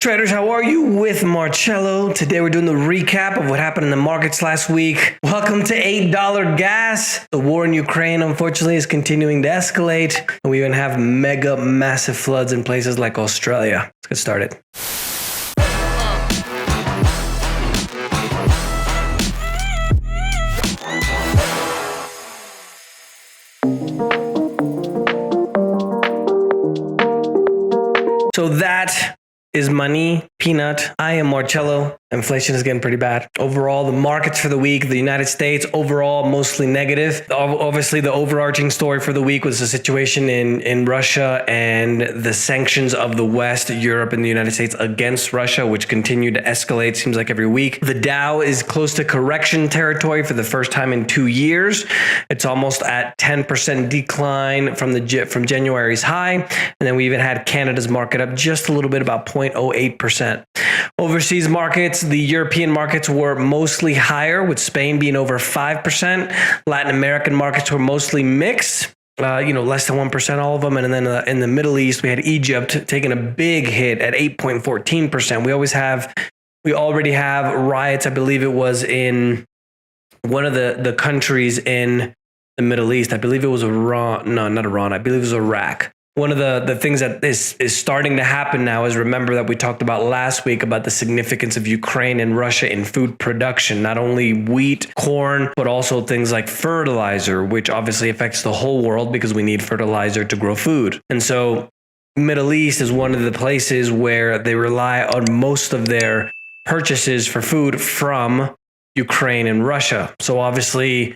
Traders, how are you? With Marcello. Today we're doing the recap of what happened in the markets last week. Welcome to $8 gas. The war in Ukraine, unfortunately, is continuing to escalate. And we even have mega massive floods in places like Australia. Let's get started. So that is money, peanut. I am Marcello. Inflation is getting pretty bad. Overall, the markets for the week, the United States, overall, mostly negative. Obviously, the overarching story for the week was the situation in Russia and the sanctions of the West, Europe, and the United States against Russia, which continue to escalate, seems like every week. The Dow is close to correction territory for the first time in 2 years. It's almost at 10% decline from January's high. And then we even had Canada's market up just a little bit, about 0.08%. Overseas markets, the European markets were mostly higher, with Spain being over 5%. Latin American markets were mostly mixed, less than 1%, all of them. And then in the Middle East, we had Egypt taking a big hit at 8.14%. We already have riots. I believe it was in one of the countries in the Middle East. I believe it was Iran. No, not Iran. I believe it was Iraq. One of the things that is starting to happen now is, remember that we talked about last week about the significance of Ukraine and Russia in food production, not only wheat, corn, but also things like fertilizer, which obviously affects the whole world because we need fertilizer to grow food. And so Middle East is one of the places where they rely on most of their purchases for food from Ukraine and Russia. So obviously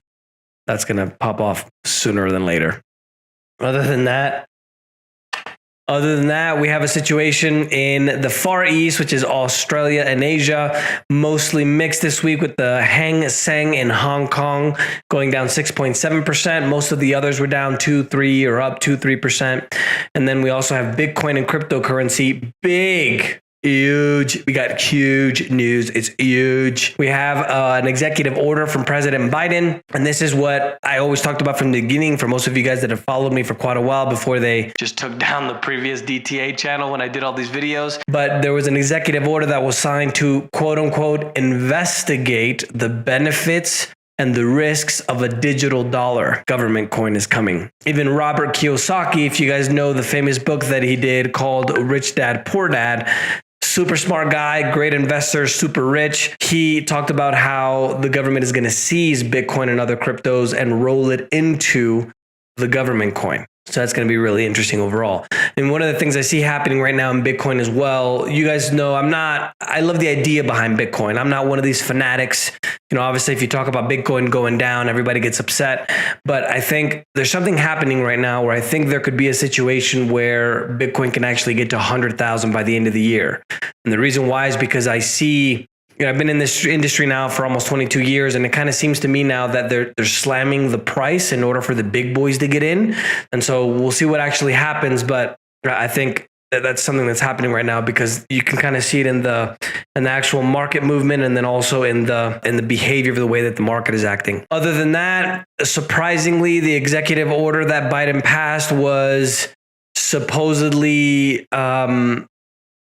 that's going to pop off sooner than later. Other than that, we have a situation in the Far East, which is Australia and Asia, mostly mixed this week, with the Hang Seng in Hong Kong going down 6.7%. Most of the others were down 2-3 or up 2-3%. And then we also have Bitcoin and cryptocurrency, huge. We got huge news. It's huge. We have an executive order from President Biden. And this is what I always talked about from the beginning for most of you guys that have followed me for quite a while before they just took down the previous DTA channel when I did all these videos. But there was an executive order that was signed to, quote unquote, investigate the benefits and the risks of a digital dollar. Government coin is coming. Even Robert Kiyosaki, if you guys know the famous book that he did called Rich Dad, Poor Dad, super smart guy, great investor, super rich. He talked about how the government is going to seize Bitcoin and other cryptos and roll it into the government coin. So that's going to be really interesting overall. And one of the things I see happening right now in Bitcoin as well, you guys know I love the idea behind Bitcoin. I'm not one of these fanatics. Obviously if you talk about Bitcoin going down, everybody gets upset. But I think there's something happening right now where I think there could be a situation where Bitcoin can actually get to 100,000 by the end of the year. And the reason why is because I see, I've been in this industry now for almost 22 years, and it kind of seems to me now that they're slamming the price in order for the big boys to get in. And so we'll see what actually happens. But I think that's something that's happening right now because you can kind of see it in the actual market movement, and then also in the behavior of the way that the market is acting. Other than that, surprisingly, the executive order that Biden passed was supposedly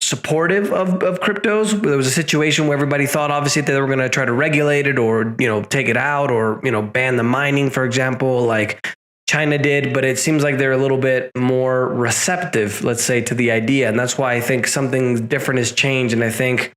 supportive of cryptos. There was a situation where everybody thought obviously that they were going to try to regulate it or take it out or ban the mining, for example, like China did, but it seems like they're a little bit more receptive, let's say, to the idea. And that's why I think something different has changed. And I think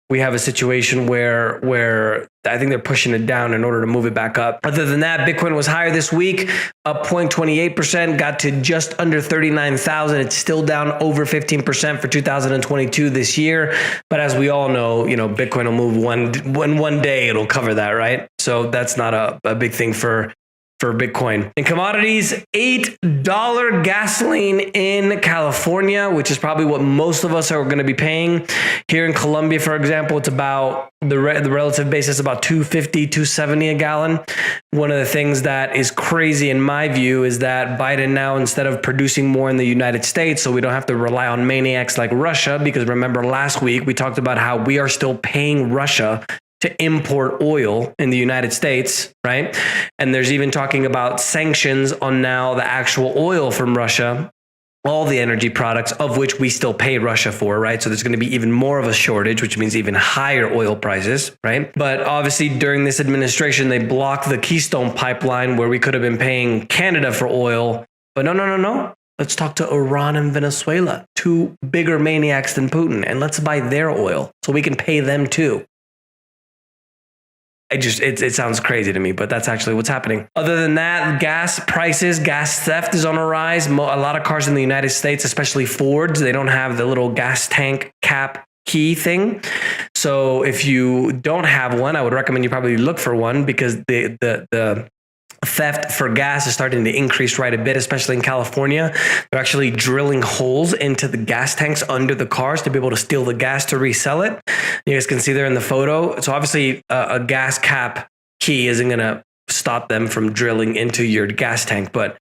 we have a situation where I think they're pushing it down in order to move it back up. Other than that, Bitcoin was higher this week, up 0.28%, got to just under 39,000. It's still down over 15% for 2022 this year. But as we all know, Bitcoin will move one day, it'll cover that, right? So that's not a big thing for Bitcoin. In commodities, $8 gasoline in California, which is probably what most of us are going to be paying. Here in Colombia, for example, it's about the relative basis, about $2.50, $2.70 a gallon. One of the things that is crazy in my view is that Biden now, instead of producing more in the United States, so we don't have to rely on maniacs like Russia, because remember last week we talked about how we are still paying Russia to import oil in the United States, right? And there's even talking about sanctions on now the actual oil from Russia all the energy products, of which we still pay Russia for, right? So there's going to be even more of a shortage, which means even higher oil prices, right? But obviously during this administration, they blocked the Keystone pipeline where we could have been paying Canada for oil. But no. Let's talk to Iran and Venezuela, two bigger maniacs than Putin, and let's buy their oil so we can pay them too. It sounds crazy to me, but that's actually what's happening. Other than that, gas prices, gas theft is on a rise. A lot of cars in the United States, especially Fords, they don't have the little gas tank cap key thing. So if you don't have one, I would recommend you probably look for one, because the theft for gas is starting to increase right a bit, especially in California. They're actually drilling holes into the gas tanks under the cars to be able to steal the gas to resell it. You guys can see there in the photo. So obviously a gas cap key isn't going to stop them from drilling into your gas tank, but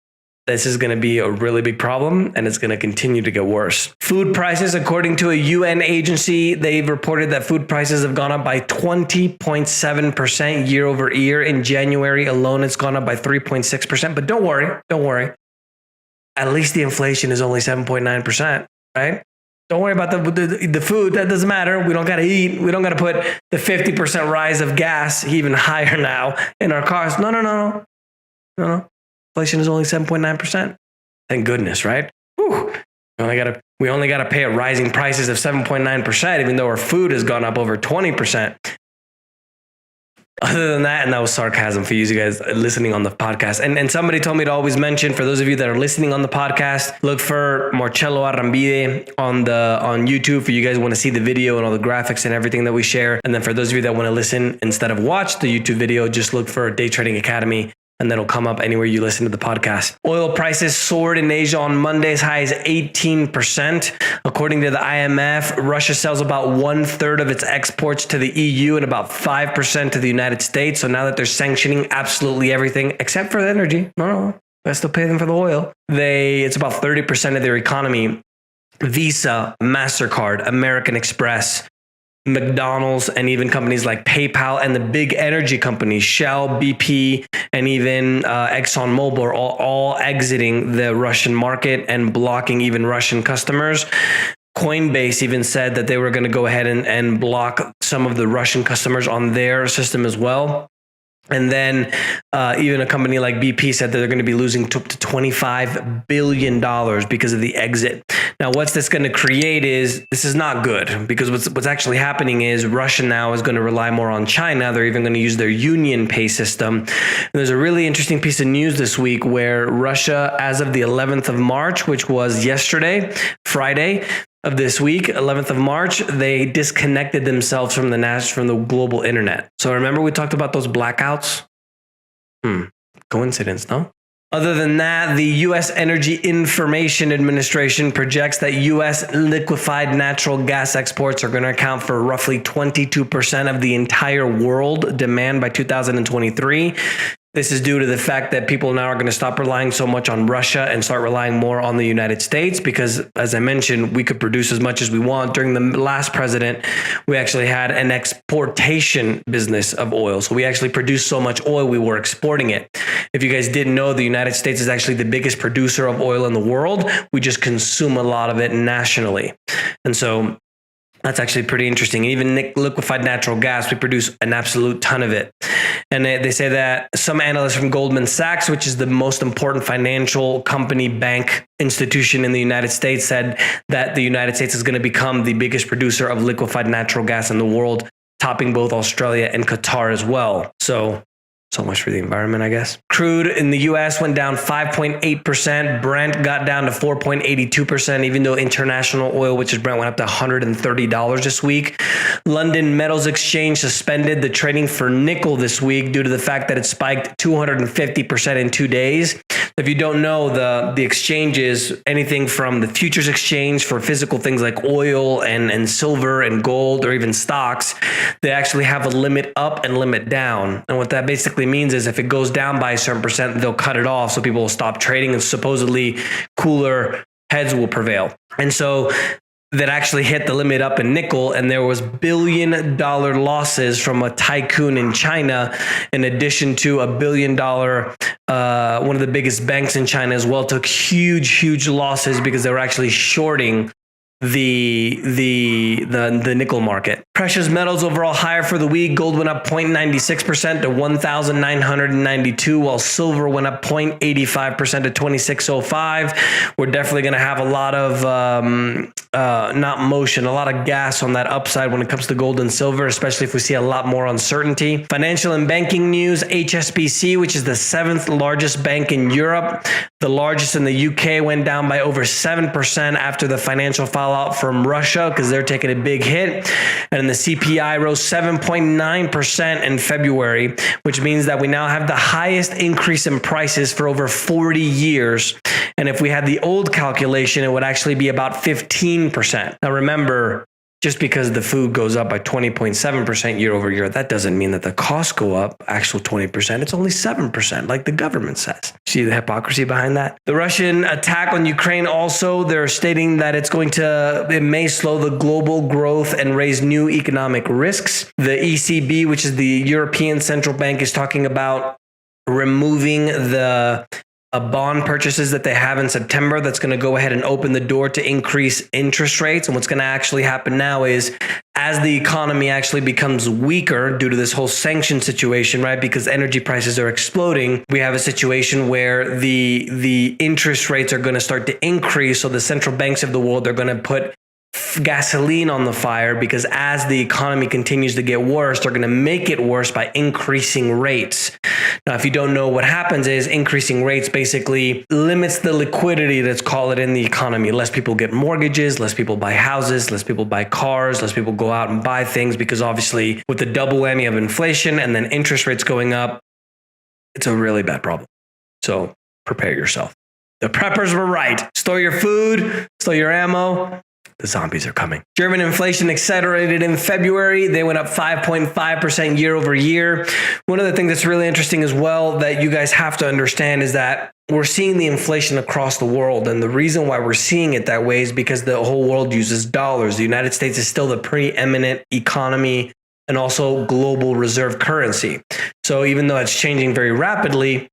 this is going to be a really big problem, and it's going to continue to get worse. Food prices, according to a UN agency, they've reported that food prices have gone up by 20.7% year over year. In January alone, it's gone up by 3.6%. But don't worry. At least the inflation is only 7.9%, right? Don't worry about the food. That doesn't matter. We don't got to eat. We don't got to put the 50% rise of gas even higher now in our cars. No. Inflation is only 7.9%. Thank goodness, right? Whew. We only got to pay at rising prices of 7.9%, even though our food has gone up over 20%. Other than that, and that was sarcasm for you guys listening on the podcast. And somebody told me to always mention, for those of you that are listening on the podcast, look for Marcello Arrambide on YouTube for you guys who want to see the video and all the graphics and everything that we share. And then for those of you that want to listen instead of watch the YouTube video, just look for Day Trading Academy, and that'll come up anywhere you listen to the podcast. Oil prices soared in Asia on Monday, as high as 18%. According to the IMF, Russia sells about 1/3 of its exports to the EU and about 5% to the United States. So now that they're sanctioning absolutely everything except for the energy, no, I still pay them for the oil. It's about 30% of their economy. Visa, MasterCard, American Express, McDonald's, and even companies like PayPal and the big energy companies, Shell, BP, and even ExxonMobil are all exiting the Russian market and blocking even Russian customers. Coinbase even said that they were going to go ahead and block some of the Russian customers on their system as well. And then even a company like BP said that they're going to be losing up to $25 billion because of the exit. Now, what's this going to create is, this is not good, because what's actually happening is Russia now is going to rely more on China. They're even going to use their Union Pay system. And there's a really interesting piece of news this week where Russia, as of the 11th of March, which was yesterday, Friday of this week, 11th of March, they disconnected themselves from the global internet. So remember we talked about those blackouts? Coincidence, no? Other than that, the U.S. Energy Information Administration projects that U.S. liquefied natural gas exports are going to account for roughly 22% of the entire world demand by 2023. This is due to the fact that people now are going to stop relying so much on Russia and start relying more on the United States, because, as I mentioned, we could produce as much as we want. During the last president, we actually had an exportation business of oil. So we actually produced so much oil, we were exporting it. If you guys didn't know, the United States is actually the biggest producer of oil in the world. We just consume a lot of it nationally. And so that's actually pretty interesting. Even liquefied natural gas, we produce an absolute ton of it. And they say that some analysts from Goldman Sachs, which is the most important financial company bank institution in the United States, said that the United States is going to become the biggest producer of liquefied natural gas in the world, topping both Australia and Qatar as well. So much for the environment, I guess. Crude in the US went down 5.8%. Brent got down to 4.82%, even though international oil, which is Brent, went up to $130 this week. London Metals Exchange suspended the trading for nickel this week due to the fact that it spiked 250% in 2 days. If you don't know, the exchange is anything from the futures exchange for physical things like oil and silver and gold, or even stocks. They actually have a limit up and limit down. And what that basically means is if it goes down by a certain percent, they'll cut it off so people will stop trading, and supposedly cooler heads will prevail. And so that actually hit the limit up in nickel, and there was $1 billion losses from a tycoon in China, in addition to $1 billion one of the biggest banks in China as well, took huge losses because they were actually shorting the nickel market. Precious metals overall higher for the week. Gold went up 0.96% to 1,992, while silver went up 0.85% to 2605. We're definitely going to have a lot of a lot of gas on that upside when it comes to gold and silver, especially if we see a lot more uncertainty. Financial and banking news: HSBC, which is the 7th largest bank in Europe, the largest in the UK, went down by over 7% after the financial fallout from Russia, because they're taking a big hit. And the CPI rose 7.9% in February, which means that we now have the highest increase in prices for over 40 years. And if we had the old calculation, it would actually be about 15%. Now remember, just because the food goes up by 20.7% year over year, that doesn't mean that the costs go up actual 20%. It's only 7%, like the government says. See the hypocrisy behind that? The Russian attack on Ukraine also, they're stating that it may slow the global growth and raise new economic risks. The ECB, which is the European Central Bank, is talking about removing the bond purchases that they have in September. That's going to go ahead and open the door to increase interest rates. And what's going to actually happen now is, as the economy actually becomes weaker due to this whole sanction situation, right? Because energy prices are exploding, we have a situation where the interest rates are going to start to increase. So the central banks of the world are going to put gasoline on the fire, because as the economy continues to get worse, they're going to make it worse by increasing rates. Now, if you don't know, what happens is increasing rates basically limits the liquidity, let's call it, in the economy. Less people get mortgages, less people buy houses, less people buy cars, less people go out and buy things, because obviously with the double whammy of inflation and then interest rates going up, it's a really bad problem. So prepare yourself. The preppers were right. Store your food, store your ammo. The zombies are coming. German inflation accelerated in February. They went up 5.5% year over year. One of the things that's really interesting as well that you guys have to understand is that we're seeing the inflation across the world. And the reason why we're seeing it that way is because the whole world uses dollars. The United States is still the preeminent economy and also global reserve currency. So even though it's changing very rapidly,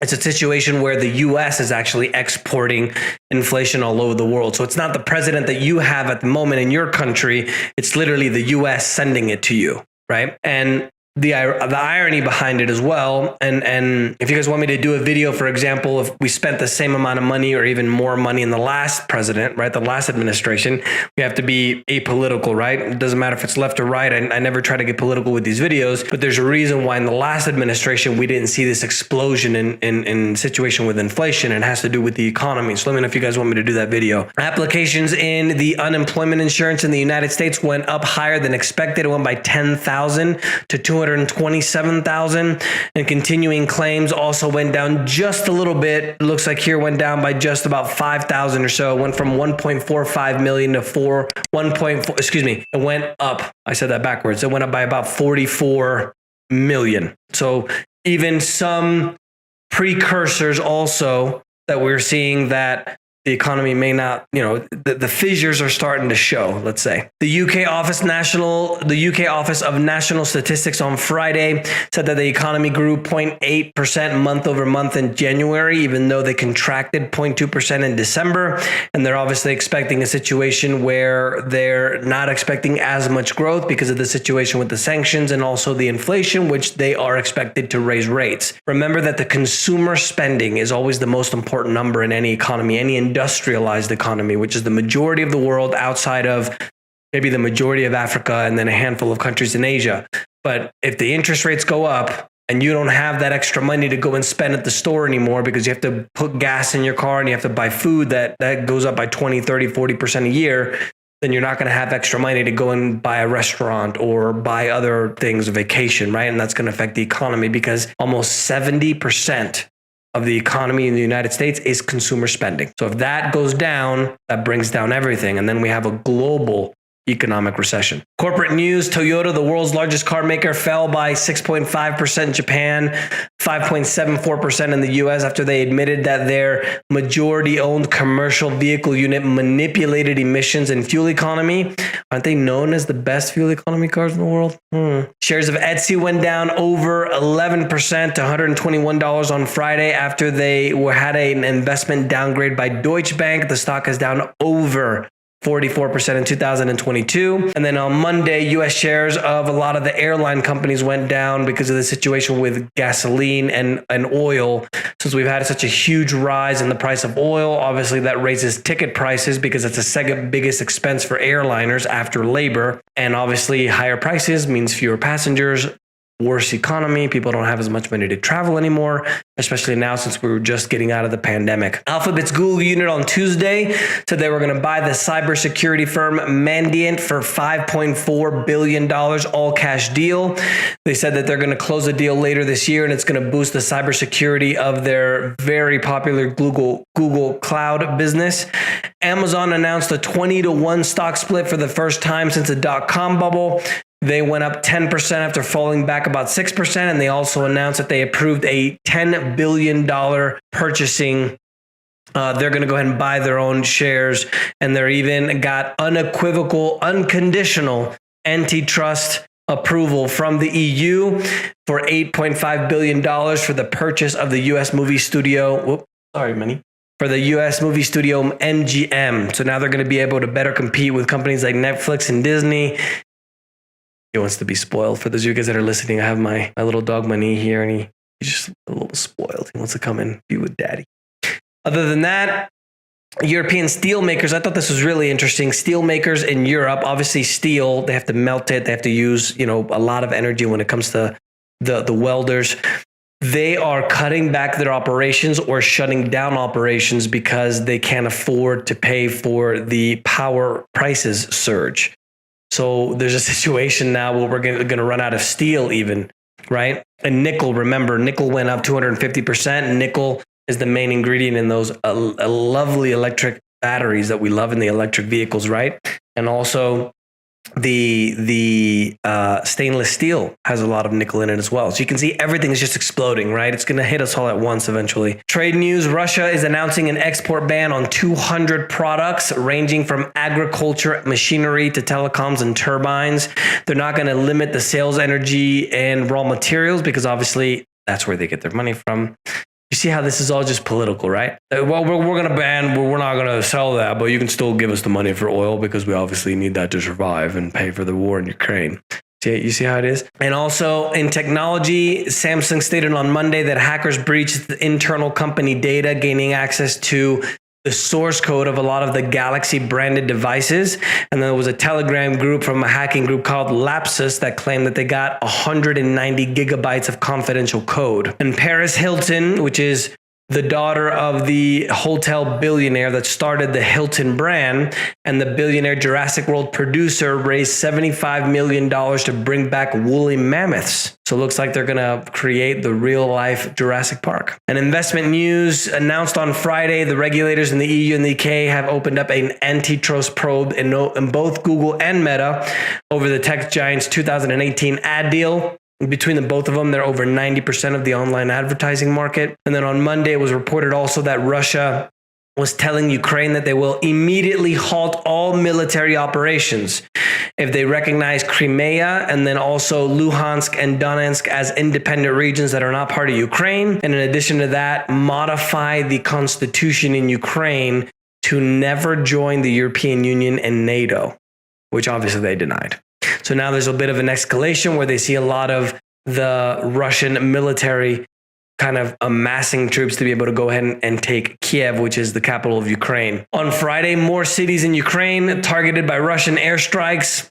it's a situation where the US is actually exporting inflation all over the world. So it's not the president that you have at the moment in your country. It's literally the US sending it to you, right? And the irony behind it as well. And if you guys want me to do a video, for example, if we spent the same amount of money or even more money in the last president, right, the last administration, we have to be apolitical, right? It doesn't matter if it's left or right. I never try to get political with these videos, but there's a reason why in the last administration, we didn't see this explosion in situation with inflation, and it has to do with the economy. So let me know if you guys want me to do that video. Applications in the unemployment insurance in the United States went up higher than expected. It went by 10,000 to 227,000, and continuing claims also went down just a little bit. It looks like here went down by just about 5,000 or so. It went from 1.45 million to 1.4, it went up. I said that backwards. It went up by about 44 million. So even some precursors also that we're seeing that the economy may not, the fissures are starting to show, let's say. The UK Office of National Statistics on Friday said that the economy grew 0.8% month over month in January, even though they contracted 0.2% in December. And they're obviously expecting a situation where they're not expecting as much growth because of the situation with the sanctions and also the inflation, which they are expected to raise rates. Remember that the consumer spending is always the most important number in any economy, any industrialized economy, which is the majority of the world outside of maybe the majority of Africa and then a handful of countries in Asia. But if the interest rates go up and you don't have that extra money to go and spend at the store anymore because you have to put gas in your car and you have to buy food that goes up by 20, 30, 40% a year, then you're not going to have extra money to go and buy a restaurant or buy other things, a vacation, right? And that's going to affect the economy because almost 70% of the economy in the United States is consumer spending. So if that goes down, that brings down everything. And then we have a global economic recession. Corporate news, Toyota, the world's largest car maker, fell by 6.5% in Japan, 5.74% in the US after they admitted that their majority-owned commercial vehicle unit manipulated emissions and fuel economy. Aren't they known as the best fuel economy cars in the world? Shares of Etsy went down over 11% to $121 on Friday after they had an investment downgrade by Deutsche Bank. The stock is down over 44% in 2022. And then on Monday, US shares of a lot of the airline companies went down because of the situation with gasoline and oil. Since we've had such a huge rise in the price of oil, obviously that raises ticket prices because it's the second biggest expense for airliners after labor. And obviously higher prices means fewer passengers, worse economy. People don't have as much money to travel anymore, especially now since we were just getting out of the pandemic. Alphabet's Google unit on Tuesday said they were going to buy the cybersecurity firm Mandiant for $5.4 billion, all cash deal. They said that they're going to close the deal later this year, and it's going to boost the cybersecurity of their very popular Google Cloud business. Amazon announced a 20-to-1 stock split for the first time since the dot-com bubble. They went up 10% after falling back about 6%. And they also announced that they approved a $10 billion purchasing. They're going to go ahead and buy their own shares. And they're even got unequivocal, unconditional antitrust approval from the EU for $8.5 billion for the purchase of the U.S. movie studio. For the U.S. movie studio MGM. So now they're going to be able to better compete with companies like Netflix and Disney. He wants to be spoiled. For those of you guys that are listening, I have my little dog, Money, here, and he's just a little spoiled. He wants to come and be with daddy. Other than that, European steel makers, I thought this was really interesting. Steel makers in Europe, obviously steel, they have to melt it. They have to use, a lot of energy when it comes to the welders. They are cutting back their operations or shutting down operations because they can't afford to pay for the power prices surge. So there's a situation now where we're going to run out of steel even, right? And nickel, remember, nickel went up 250%. Nickel is the main ingredient in those lovely electric batteries that we love in the electric vehicles, right? And also the stainless steel has a lot of nickel in it as well. So you can see everything is just exploding, right? It's going to hit us all at once eventually. Trade news, Russia is announcing an export ban on 200 products ranging from agriculture, machinery to telecoms and turbines. They're not going to limit the sales energy and raw materials because obviously that's where they get their money from. You see how this is all just political, right? Well, we're going to ban, we're not going to sell that, but you can still give us the money for oil because we obviously need that to survive and pay for the war in Ukraine. You see how it is? And also in technology, Samsung stated on Monday that hackers breached the internal company data, gaining access to the source code of a lot of the Galaxy branded devices. And then there was a Telegram group from a hacking group called Lapsus that claimed that they got 190 gigabytes of confidential code. And Paris Hilton, which is the daughter of the hotel billionaire that started the Hilton brand, and the billionaire Jurassic World producer, raised $75 million to bring back woolly mammoths. So it looks like they're going to create the real life Jurassic Park. And investment news announced on Friday, the regulators in the EU and the UK have opened up an antitrust probe in both Google and Meta over the tech giant's 2018 ad deal. Between the both of them, they're over 90% of the online advertising market. And then on Monday, it was reported also that Russia was telling Ukraine that they will immediately halt all military operations if they recognize Crimea and then also Luhansk and Donetsk as independent regions that are not part of Ukraine. And in addition to that, modify the constitution in Ukraine to never join the European Union and NATO, which obviously they denied. So now there's a bit of an escalation where they see a lot of the Russian military kind of amassing troops to be able to go ahead and take Kiev, which is the capital of Ukraine. On Friday, more cities in Ukraine targeted by Russian airstrikes.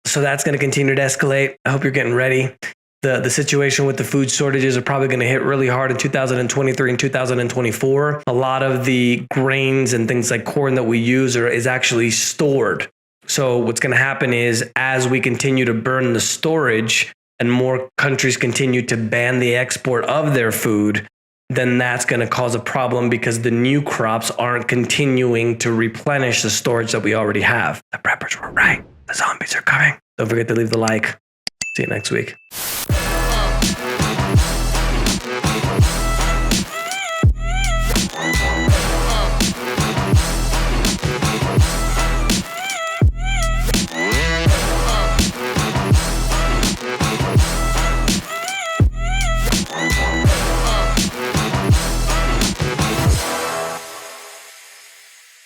So that's going to continue to escalate. I hope you're getting ready. The situation with the food shortages are probably going to hit really hard in 2023 and 2024. A lot of the grains and things like corn that we use is actually stored. So what's going to happen is as we continue to burn the storage and more countries continue to ban the export of their food, then that's going to cause a problem because the new crops aren't continuing to replenish the storage that we already have. The preppers were right. The zombies are coming. Don't forget to leave the like. See you next week.